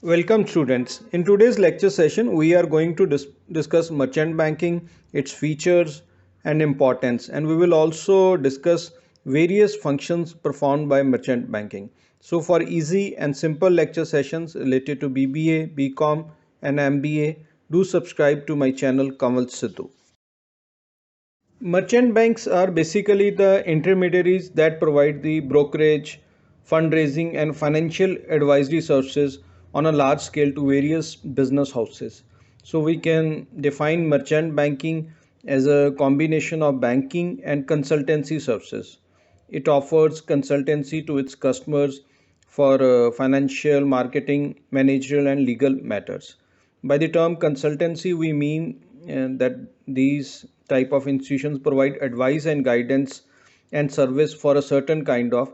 Welcome students. In today's lecture session, we are going to discuss merchant banking, its features and importance, and we will also discuss various functions performed by merchant banking. So for easy and simple lecture sessions related to BBA, BCom and MBA, do subscribe to my channel Kanwal Sidhu. Merchant banks are basically the intermediaries that provide the brokerage, fundraising, and financial advisory services on a large scale to various business houses. So, we can define merchant banking as a combination of banking and consultancy services. It offers consultancy to its customers for financial, marketing, managerial, and legal matters. By the term consultancy, we mean that these type of institutions provide advice and guidance and service for a certain kind of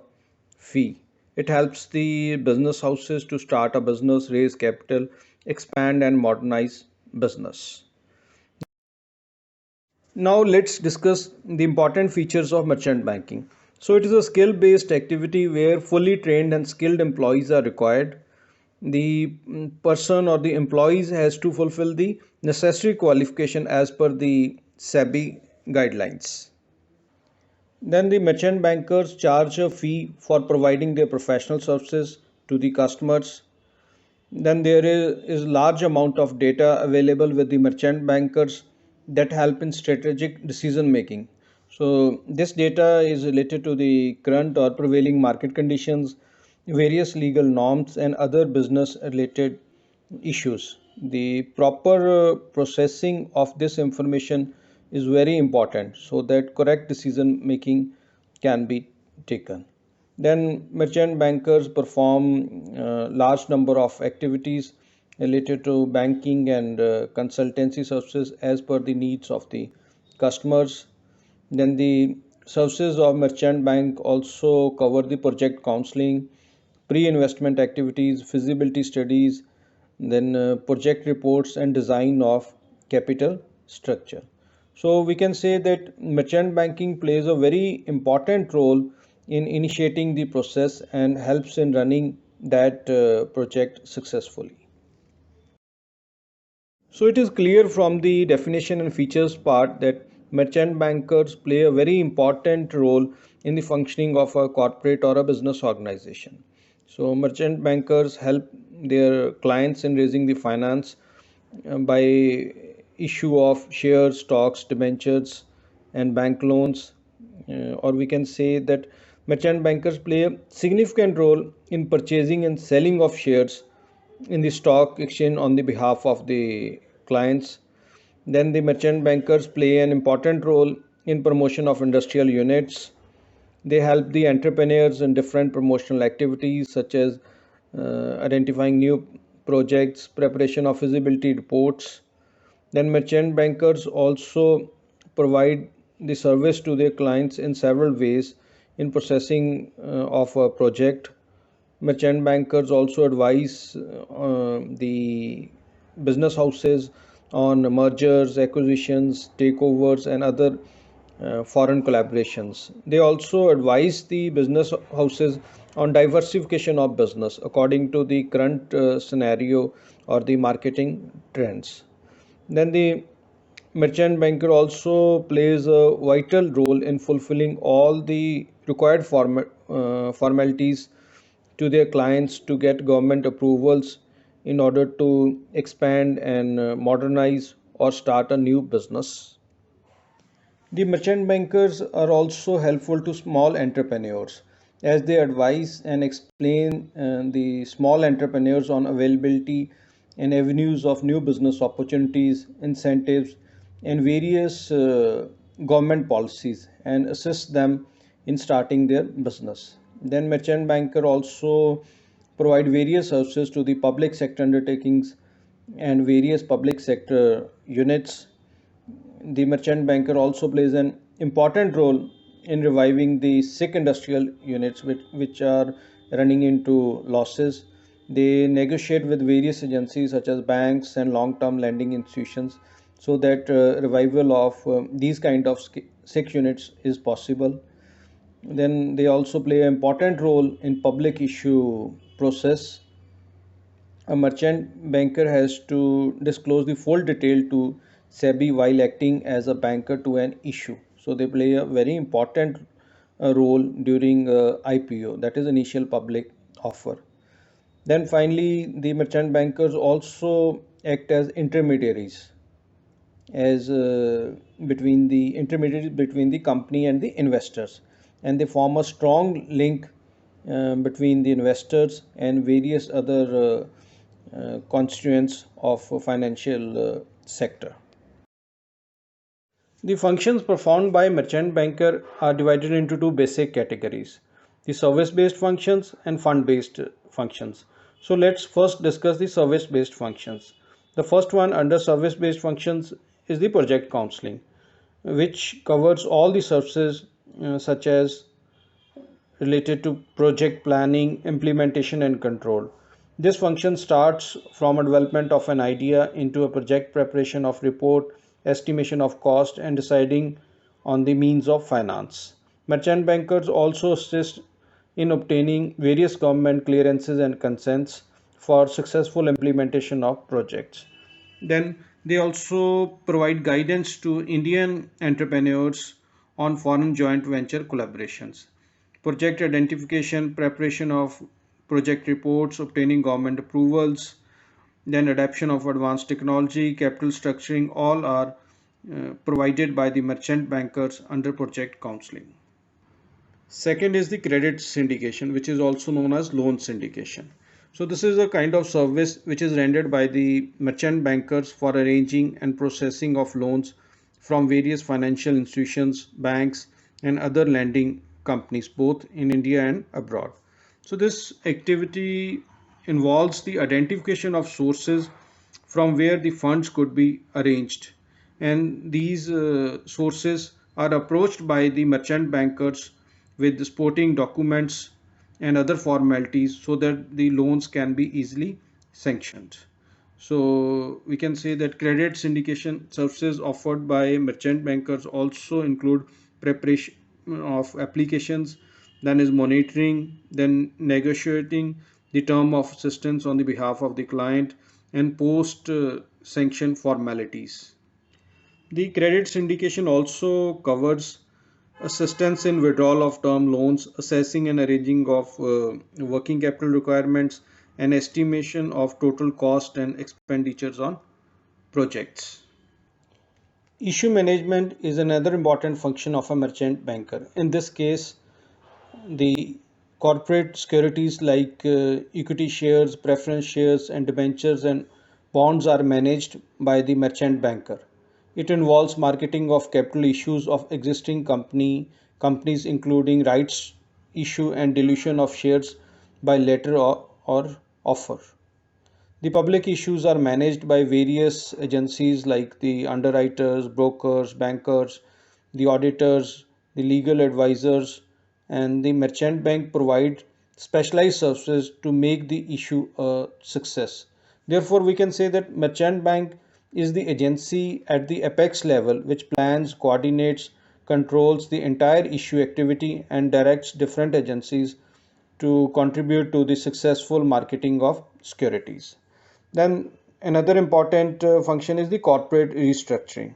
fee. It helps the business houses to start a business, raise capital, expand, and modernize business. Now let's discuss the important features of merchant banking. So it is a skill-based activity where fully trained and skilled employees are required. The person or the employees has to fulfill the necessary qualification as per the SEBI guidelines. Then the merchant bankers charge a fee for providing their professional services to the customers. Then there is large amount of data available with the merchant bankers that help in strategic decision making. So this data is related to the current or prevailing market conditions, various legal norms and other business related issues. The proper processing of this information is very important so that correct decision making can be taken. Then merchant bankers perform large number of activities related to banking and consultancy services as per the needs of the customers. Then the services of merchant bank also cover the project counseling, pre-investment activities, feasibility studies, then project reports and design of capital structure. So we can say that merchant banking plays a very important role in initiating the process and helps in running that project successfully. So it is clear from the definition and features part that merchant bankers play a very important role in the functioning of a corporate or a business organization. So merchant bankers help their clients in raising the finance by issue of shares, stocks, debentures, and bank loans. Or we can say that merchant bankers play a significant role in purchasing and selling of shares in the stock exchange on the behalf of the clients. Then the merchant bankers play an important role in promotion of industrial units. They help the entrepreneurs in different promotional activities such as identifying new projects, preparation of feasibility reports. Then merchant bankers also provide the service to their clients in several ways in processing of a project. Merchant bankers also advise the business houses on mergers, acquisitions, takeovers, and other foreign collaborations. They also advise the business houses on diversification of business according to the current scenario or the marketing trends. Then the merchant banker also plays a vital role in fulfilling all the required formalities to their clients to get government approvals in order to expand and modernize or start a new business. The merchant bankers are also helpful to small entrepreneurs as they advise and explain the small entrepreneurs on availability and avenues of new business opportunities, incentives, and various government policies and assist them in starting their business. Then merchant banker also provide various services to the public sector undertakings and various public sector units. The merchant banker also plays an important role in reviving the sick industrial units which are running into losses. They negotiate with various agencies such as banks and long-term lending institutions so that revival of these kind of sick units is possible. Then they also play an important role in public issue process a merchant banker has to disclose the full detail to SEBI while acting as a banker to an issue. So they play a very important role during IPO, that is initial public offer. Then finally, the merchant bankers also act as intermediaries, as between the intermediaries between the company and the investors, and they form a strong link between the investors and various other constituents of financial sector. The functions performed by merchant banker are divided into two basic categories: the service based functions and fund based functions. So let's first discuss the service based functions. The first one under service based functions is the project counseling, which covers all the services such as related to project planning, implementation, and control. This function starts from a development of an idea into a project preparation of report, estimation of cost, and deciding on the means of finance. Merchant bankers also assist in obtaining various government clearances and consents for successful implementation of projects. Then they also provide guidance to Indian entrepreneurs on foreign joint venture collaborations, project identification, preparation of project reports, obtaining government approvals, then adoption of advanced technology, capital structuring, all are provided by the merchant bankers under project counseling. Second is the credit syndication, which is also known as loan syndication. So this is a kind of service which is rendered by the merchant bankers for arranging and processing of loans from various financial institutions, banks, and other lending companies, both in India and abroad. So this activity involves the identification of sources from where the funds could be arranged, and these sources are approached by the merchant bankers with the supporting documents and other formalities so that the loans can be easily sanctioned. So we can say that credit syndication services offered by merchant bankers also include preparation of applications, then is monitoring, then negotiating the term of assistance on the behalf of the client, and post sanction formalities. The credit syndication also covers assistance in withdrawal of term loans, assessing and arranging of working capital requirements, and estimation of total cost and expenditures on projects. Issue management is another important function of a merchant banker. In this case, the corporate securities like equity shares, preference shares, and debentures and bonds are managed by the merchant banker. It involves marketing of capital issues of existing companies, including rights issue and dilution of shares by letter or offer. The public issues are managed by various agencies like the underwriters, brokers, bankers, the auditors, the legal advisors, and the merchant bank provide specialized services to make the issue a success. Therefore, we can say that merchant bank is the agency at the apex level which plans, coordinates, controls the entire issue activity, and directs different agencies to contribute to the successful marketing of securities. Then another important function is the corporate restructuring.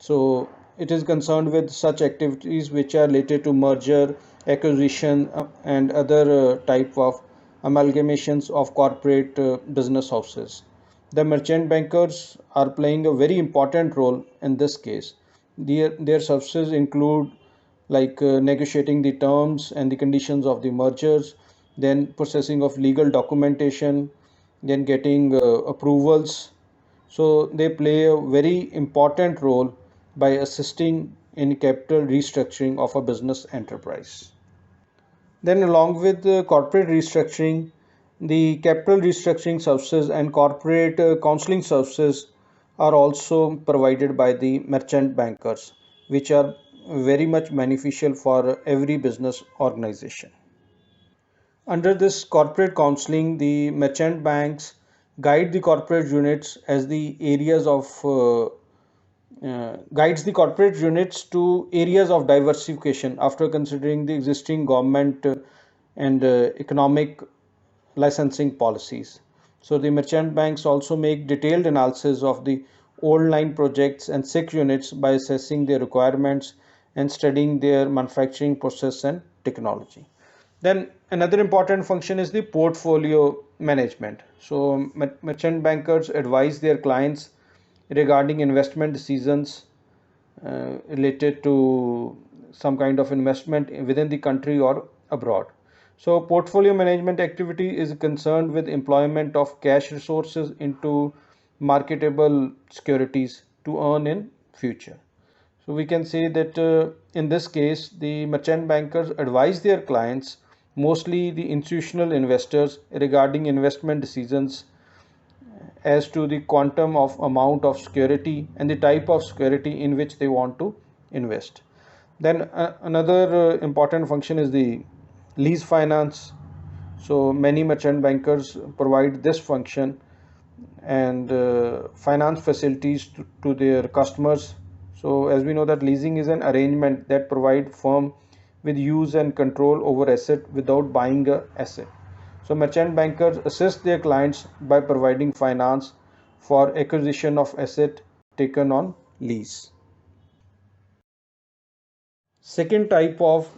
So it is concerned with such activities which are related to merger, acquisition, and other type of amalgamations of corporate business houses. The merchant bankers are playing a very important role in this case. Their services include like negotiating the terms and the conditions of the mergers, then processing of legal documentation, then getting approvals. So they play a very important role by assisting in capital restructuring of a business enterprise. Then, along with the corporate restructuring, the capital restructuring services and corporate counseling services are also provided by the merchant bankers, which are very much beneficial for every business organization. Under this corporate counseling, the merchant banks guide the corporate units as the areas of guides the corporate units to areas of diversification after considering the existing government and economic licensing policies. So the merchant banks also make detailed analysis of the old line projects and SIC units by assessing their requirements and studying their manufacturing process and technology. Then another important function is the portfolio management. So merchant bankers advise their clients regarding investment decisions related to some kind of investment within the country or abroad. So portfolio management activity is concerned with employment of cash resources into marketable securities to earn in future. So we can say that in this case, the merchant bankers advise their clients, mostly the institutional investors, regarding investment decisions as to the quantum of amount of security and the type of security in which they want to invest. Then another important function is the lease finance. So many merchant bankers provide this function and finance facilities to their customers. So as we know that leasing is an arrangement that provide firm with use and control over asset without buying a asset. So merchant bankers assist their clients by providing finance for acquisition of asset taken on lease. Second type of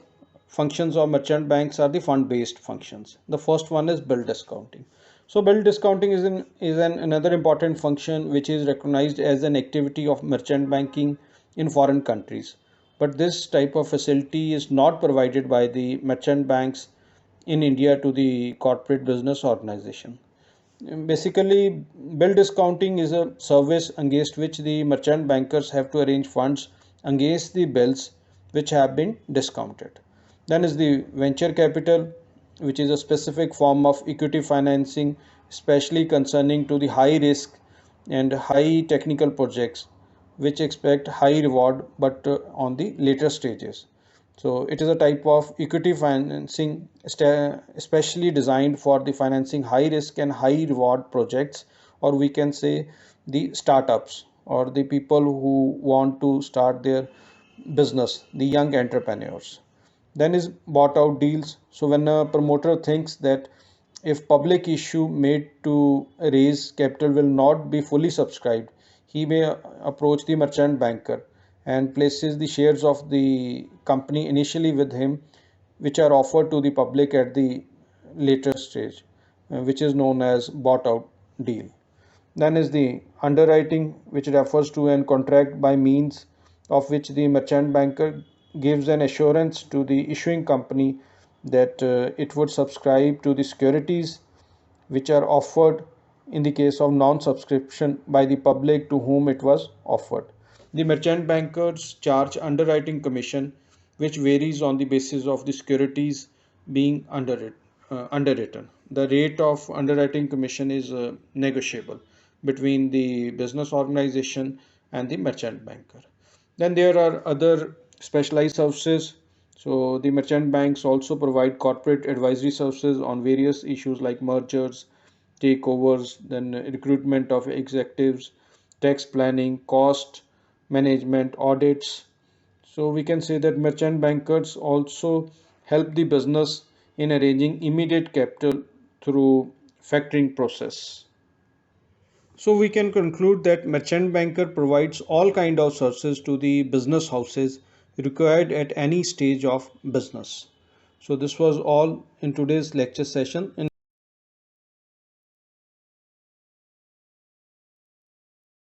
functions of merchant banks are the fund-based functions. The first one is bill discounting. So bill discounting is another important function which is recognized as an activity of merchant banking in foreign countries. But this type of facility is not provided by the merchant banks in India to the corporate business organization. Basically, bill discounting is a service against which the merchant bankers have to arrange funds against the bills which have been discounted. Then is the venture capital, which is a specific form of equity financing, especially concerning to the high risk and high technical projects which expect high reward but on the later stages. So it is a type of equity financing especially designed for the financing high risk and high reward projects, or we can say the startups or the people who want to start their business, the young entrepreneurs. Then is bought out deals. So when a promoter thinks that if public issue made to raise capital will not be fully subscribed, he may approach the merchant banker and places the shares of the company initially with him, which are offered to the public at the later stage, which is known as bought out deal. Then is the underwriting, which refers to an contract by means of which the merchant banker gives an assurance to the issuing company that it would subscribe to the securities which are offered in the case of non-subscription by the public to whom it was offered. The merchant bankers charge underwriting commission, which varies on the basis of the securities being underwritten. The rate of underwriting commission is negotiable between the business organization and the merchant banker. Then there are other specialized services. So the merchant banks also provide corporate advisory services on various issues like mergers, takeovers, then recruitment of executives, tax planning, cost management, audits. So we can say that merchant bankers also help the business in arranging immediate capital through factoring process. So we can conclude that merchant banker provides all kind of services to the business houses required at any stage of business. So this was all in today's lecture session. In